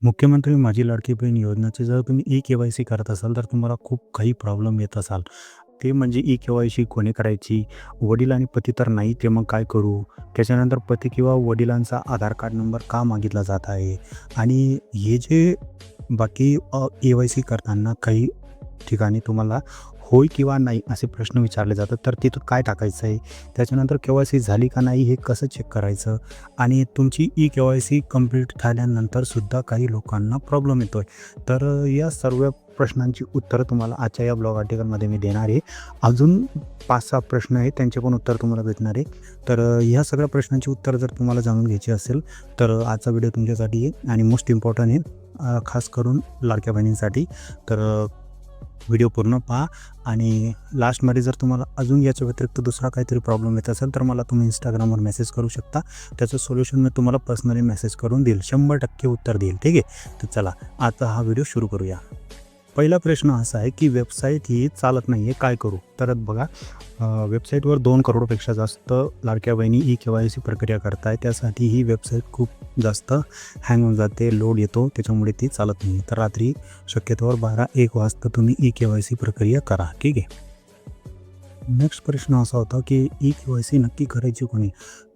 मुख्यमंत्री माझी लाडकी बहीण योजनेचे जर तुम्ही ई-के-वाय-सी करत असाल, तर तुम्हाला खूप काही प्रॉब्लेम येत असाल. ते म्हणजे ई-के-वाय-सी कोणी करायची? वडील आणि पती तर नाही, ते मग काय करू? त्याच्यानंतर पती किंवा वडिलांचा आधार कार्ड नंबर का मागितला जात आहे? आणि हे जे बाकी के-वाय-सी करताना काही ठिकाणी तुम्हाला होय किंवा नाही असे प्रश्न विचारले जातात, तर तिथं काय टाकायचं आहे? त्याच्यानंतर के-वाय-सी झाली का नाही हे कसं चेक करायचं? आणि तुमची ई-के-वाय-सी कंप्लीट झाल्यानंतर सुद्धा काही लोकांना प्रॉब्लेम येतो आहे. तर या सर्व प्रश्नांची उत्तरं तुम्हाला आजच्या या ब्लॉग आर्टिकलमध्ये मी देणार आहे. अजून 5-6 प्रश्न आहेत, त्यांचे पण उत्तर तुम्हाला भेटणार आहे. तर ह्या सगळ्या प्रश्नांची उत्तरं जर तुम्हाला जाणून घ्यायची असेल, तर आजचा व्हिडिओ तुमच्यासाठी आहे आणि मोस्ट इम्पॉर्टंट आहे, खास करून लाडक्या बहिणींसाठी. तर व्हिडिओ पूर्ण पहा आणि लास्टमध्ये जर तुम्हाला अजून याच्या व्यतिरिक्त दुसरा काहीतरी प्रॉब्लेम येत असेल, तर मला तुम्ही Instagramवर मेसेज करू शकता. त्याचं सोल्युशन मी तुम्हाला पर्सनली मेसेज करून देईल. 100% उत्तर देईल. ठीक आहे. तर चला आता हा व्हिडिओ सुरू करूया. पहिला प्रश्न असा आहे की वेबसाईट ही चालत नाही आहे, काय करू? तर बघा, वेबसाईटवर 2 करोडपेक्षा जास्त लाडक्या बहिणी ई-के-वाय-सी प्रक्रिया करत आहे. त्यासाठी ही वेबसाईट खूप जास्त हँग होऊन जाते, लोड येतो, त्याच्यामुळे ती चालत नाही. तर रात्री शक्यतोवर 12-1 वाजता तुम्ही ई-के-वाय-सी प्रक्रिया करा. ठीक आहे. नेक्स्ट प्रश्न असा होता की ई-के-वाय-सी नक्की करायची कोणी?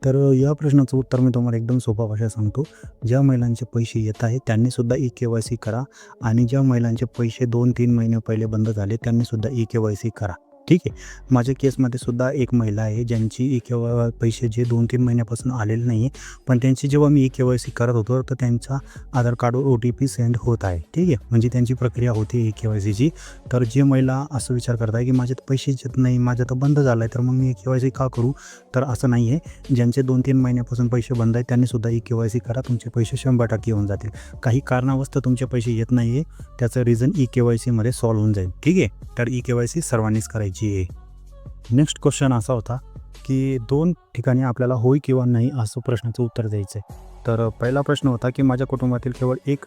तर या प्रश्नाचं उत्तर मी तुम्हाला एकदम सोपा भाषेत सांगतो. ज्या महिलांचे पैसे येत आहेत त्यांनीसुद्धा ई-के-वाय-सी करा आणि ज्या महिलांचे पैसे 2-3 महिने पहिले बंद झाले त्यांनीसुद्धा ई-के-वाय-सी करा. ठीक आहे. माझ्या केसमध्ये सुद्धा एक महिला आहे ज्यांची पैसे जे 2-3 महिन्यापासून आलेले नाही आहे. पण त्यांची जेव्हा मी ई-के-वाय-सी करत होतो, तर त्यांचा आधार कार्डवर ओ-टी-पी सेंड होत आहे. ठीक आहे. म्हणजे त्यांची प्रक्रिया होते ई-के-वाय-सीची. तर जे महिला असं विचार करत आहे की माझे तर पैसेच येत नाही, माझं तर बंद झालं आहे, तर मग मी के-वाय-सी का करू? तर असं नाही आहे. ज्यांचे 2-3 महिन्यापासून पैसे बंद आहेत त्यांनीसुद्धा ई-के-वाय-सी करा. तुमचे पैसे 100% होऊन जातील. काही कारणास्तव तुमचे पैसे येत नाही आहे, त्याचं रिझन ई-के-वाय-सीमध्ये सॉल्व्ह होऊन जाईल. ठीक आहे. तर ई-के-वाय-सी सर्वांनीच करायची आहे. नेक्स्ट क्वेश्चन असा होता की 2 ठिकाणी आपल्याला होय किंवा नाही असं प्रश्नाचं उत्तर द्यायचं आहे. तर पहिला प्रश्न होता की माझ्या कुटुंबातील केवळ एक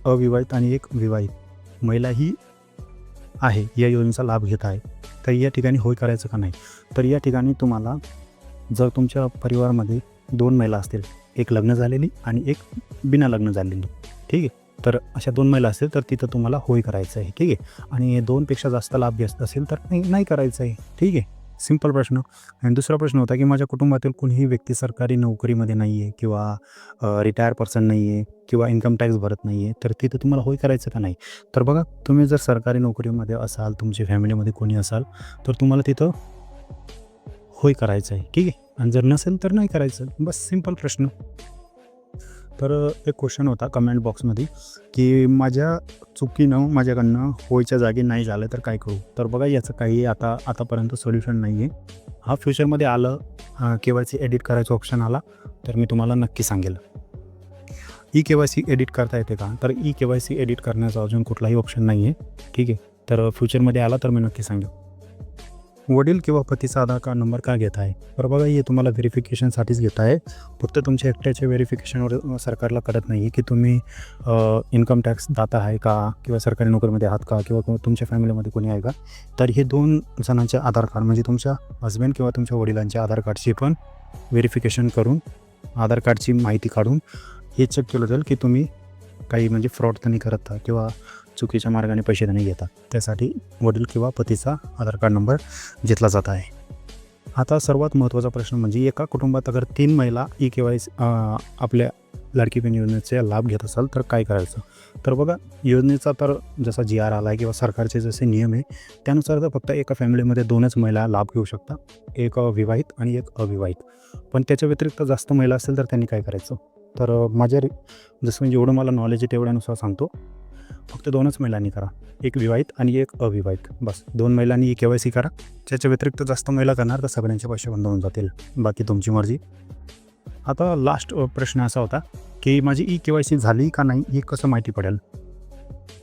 अविवाहित आणि एक विवाहित महिला ही आहे, या योजनेचा लाभ घेत आहे. तर या ठिकाणी होय करायचं का नाही? तर या ठिकाणी तुम्हाला, जर तुमच्या परिवारामध्ये 2 महिला असतील, एक लग्न झालेली आणि एक बिना लग्न झालेली, ठीक आहे. तर अशा 2 महिला असतील तर तिथं तुम्हाला होय करायचं आहे. ठीक आहे. आणि 2 पेक्षा जास्त लाभ घेत असेल तर नाही करायचं आहे. ठीक आहे. सिंपल प्रश्न. आणि दुसरा प्रश्न होता की माझ्या कुटुंबातील कोणीही व्यक्ती सरकारी नोकरीमध्ये नाही आहे किंवा रिटायर पर्सन नाही आहे किंवा इन्कम टॅक्स भरत नाही आहे, तर तिथं तुम्हाला होय करायचं का नाही? तर बघा, तुम्ही जर सरकारी नोकरीमध्ये असाल, तुमच्या फॅमिलीमध्ये कोणी असाल, तर तुम्हाला तिथं होय करायचं आहे. ठीक आहे. आणि जर नसेल तर नाही करायचं. बस सिंपल प्रश्न. तर एक क्वेश्चन होता कमेंट बॉक्समध्ये की माझ्या चुकीनं माझ्याकडनं होयच्या जागी नाही झालं तर काय करू? तर बघा, याचं काही आतापर्यंत सोल्युशन नाही आहे. हा फ्युचरमध्ये आलं, के-वाय-सी एडिट करायचा ऑप्शन आला, तर मी तुम्हाला नक्की सांगेल. ई-के-वाय-सी एडिट करता येते का? तर ई-के-वाय-सी एडिट करण्याचा अजून कुठलाही ऑप्शन नाही आहे. ठीक आहे. तर फ्युचरमध्ये आला तर मी नक्की सांगेल. वडील किंवा पतीचा आधार कार्ड नंबर का घेत आहे? तर बघा, हे तुम्हाला व्हेरिफिकेशनसाठीच घेत आहे. फक्त तुमच्या एकट्याच्या व्हेरिफिकेशनवर सरकारला कळत नाही आहे की तुम्ही इन्कम टॅक्स दाता आहे का, किंवा सरकारी नोकरीमध्ये आहात का, किंवा तुमच्या फॅमिलीमध्ये कोणी आहे का. तर हे 2 जणांचे आधार कार्ड, म्हणजे तुमच्या हजबंड किंवा तुमच्या वडिलांच्या आधार कार्डची पण व्हेरिफिकेशन करून, आधार कार्डची माहिती काढून हे चेक केलं जाईल की तुम्ही काही म्हणजे फ्रॉड तर नाही करत किंवा चुकीच्या मार्गाने पैसे तर नाही घेता. त्यासाठी वडील किंवा पतीचा आधार कार्ड नंबर घेतला जात आहे. आता सर्वात महत्त्वाचा प्रश्न म्हणजे एका कुटुंबात अगर 3 महिला ई-के-वाय-सी आपल्या लाडकी बहीण योजनेचा लाभ घेत असाल तर काय करायचं? तर बघा, योजनेचा तर जसा जी-आर आला आहे किंवा सरकारचे जसे नियम आहे त्यानुसार तर फक्त एका फॅमिलीमध्ये 2च महिला लाभ घेऊ शकतात, एक विवाहित आणि एक अविवाहित. पण त्याच्या व्यतिरिक्त जास्त महिला असेल तर त्यांनी काय करायचं? तर जसं जेवढं मला नॉलेज आहे तेवढ्यानुसार सांगतो. फक्त 2च महिलांनी करा, एक विवाहित आणि एक अविवाहित. बस 2 महिलांनी के-वाय-सी करा. त्याच्या व्यतिरिक्त जास्त महिला करणार तर सगळ्यांचे पैसे बंद होऊन जातील. बाकी तुमची मर्जी. आता लास्ट प्रश्न असा होता की माझी ई-के-वाय-सी झाली का नाही हे कसं माहिती पडेल?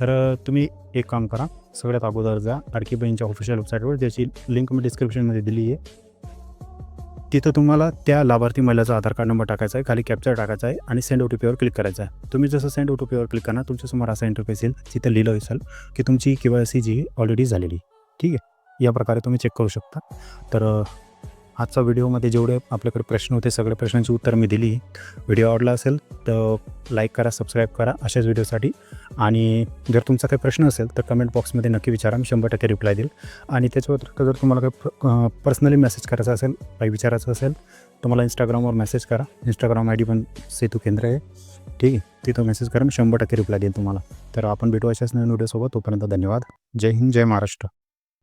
तर तुम्ही एक काम करा, सगळ्यात अगोदर जा लाडकी बहीणच्या ऑफिशियल वेबसाईटवर, ज्याची लिंक मी डिस्क्रिप्शनमध्ये दिली आहे. तिथं तुम्हाला त्या लाभार्थी महिलेचा आधार कार्ड नंबर टाकायचा आहे, खाली कॅप्चर टाकायचा आहे आणि सेंड ओ-टी-पीवर क्लिक करायचं आहे. तुम्ही जसं सेंड ओ-टी-पीवर क्लिक करणार, तुमच्यासमोर असा इंटरफेस येईल. तिथं लिहिलं असेल की तुमची के-वाय-सी जी ऑलरेडी झालेली. ठीक आहे. या प्रकारे तुम्ही चेक करू शकता. तर आजचा व्हिडिओमध्ये जेवढे आपल्याकडे प्रश्न होते सगळे प्रश्नांची उत्तर मी दिली. व्हिडिओ आवडला असेल तर लाईक करा, सबस्क्राईब करा अशाच व्हिडिओसाठी. आणि जर तुमचा काही प्रश्न असेल तर कमेंट बॉक्समध्ये नक्की विचारा, मी 100% रिप्लाय देईल. आणि त्याच्यावर जर तुम्हाला काही पर्सनली मेसेज करायचा असेल, काही विचारायचं असेल तर मला इंस्टाग्रामवर मेसेज करा. इंस्टाग्राम आय डी पण सेतू केंद्र आहे, ठीक आहे. तिथं मेसेज करा, मी 100% रिप्लाय देईल तुम्हाला. तर आपण भेटू अशाच नवीन व्हिडिओसोबत. तोपर्यंत धन्यवाद. जय हिंद, जय महाराष्ट्र.